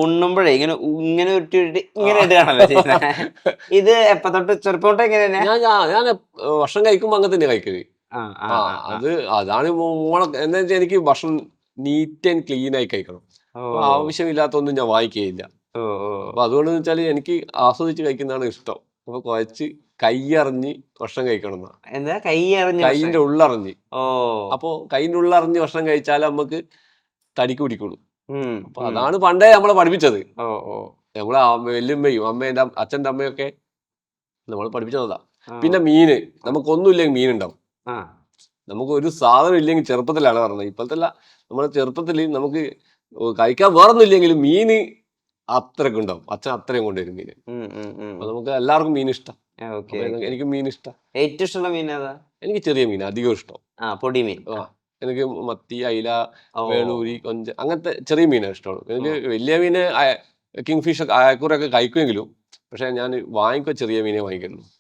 ഉണ്ണുമ്പോഴേ ഇങ്ങനെ ഇങ്ങനെ ഉരുട്ടി ഇങ്ങനെ ഇടുകയാണല്ലോ ചെയ്യുന്നത്. ഇത് എപ്പ തൊട്ട് ചെറുപ്പം തൊട്ട് എങ്ങനെ തന്നെയാ? ഞാൻ ഭക്ഷണം കഴിക്കുമ്പോ അങ്ങനെ തന്നെ കഴിക്കല്. ആ ആ ആ ആ. അതാണ് എന്താ വെച്ചാൽ എനിക്ക് ഭക്ഷണം നീറ്റ് ആൻഡ് ക്ലീൻ ആയി കഴിക്കണം. ഓ അപ്പൊ ആവശ്യമില്ലാത്തൊന്നും ഞാൻ വാങ്ങിക്കുകയില്ല. ഓ ഓ. അപ്പൊ അതുകൊണ്ട് വെച്ചാൽ എനിക്ക് ആസ്വദിച്ച് കഴിക്കുന്നതാണ് ഇഷ്ടം. അപ്പൊ കുഴച്ച് കൈയറിഞ്ഞ് ഭക്ഷണം കഴിക്കണം എന്നാ. എന്താ കൈ അറിഞ്ഞ കൈയിന്റെ ഉള്ളറിഞ്ഞ്. ഓ. അപ്പൊ കൈയിന്റെ ഉള്ളറിഞ്ഞ് ഭക്ഷണം കഴിച്ചാൽ നമുക്ക് തടിക്ക് പിടിക്കുള്ളൂ. ഉം, അപ്പൊ ഉം. അതാണ് പണ്ടേ നമ്മളെ പഠിപ്പിച്ചത്. ഓ ഓ. നമ്മളെ വല്യമ്മയും അമ്മേന്റെ അച്ഛന്റെ അമ്മയൊക്കെ നമ്മൾ പഠിപ്പിച്ചതാ. ആ പിന്നെ മീന് നമുക്കൊന്നുമില്ലെങ്കിൽ മീനുണ്ടാവും. ആ. നമുക്ക് ഒരു സാധനം ഇല്ലെങ്കിൽ ചെറുപ്പത്തിലാണ് പറഞ്ഞത്. ഇപ്പോഴത്തെ നമ്മളെ ചെറുപ്പത്തിൽ നമുക്ക് കഴിക്കാൻ വേറൊന്നും ഇല്ലെങ്കിലും മീന് അത്രയൊക്കെ ഉണ്ടാവും. അച്ഛൻ അത്രയും കൊണ്ടുവരും മീന്. ഉം, ഉം, ഉം. അപ്പൊ നമുക്ക് എല്ലാവർക്കും മീൻ ഇഷ്ടം. ഓക്കെ അപ്പൊ ഓക്കെ. എനിക്ക് മീൻ ഇഷ്ടം. ഏറ്റവും ഇഷ്ടമുള്ള മീൻ ഏതാ? എനിക്ക് ചെറിയ മീൻ അധികം ഇഷ്ടം. പൊടി മീൻ. എനിക്ക് മത്തി, അയില, ഓ വേളൂരി, കൊഞ്ച് അങ്ങനത്തെ ചെറിയ മീനാണ് ഇഷ്ടമുള്ളൂ. എനിക്ക് ഓ. വലിയ മീന് കിങ് ഫിഷ് അയക്കൂറൊക്കെ കഴിക്കുമെങ്കിലും പക്ഷെ ഞാൻ വാങ്ങിക്കോ ചെറിയ മീനെ വാങ്ങിക്കുള്ളൂ.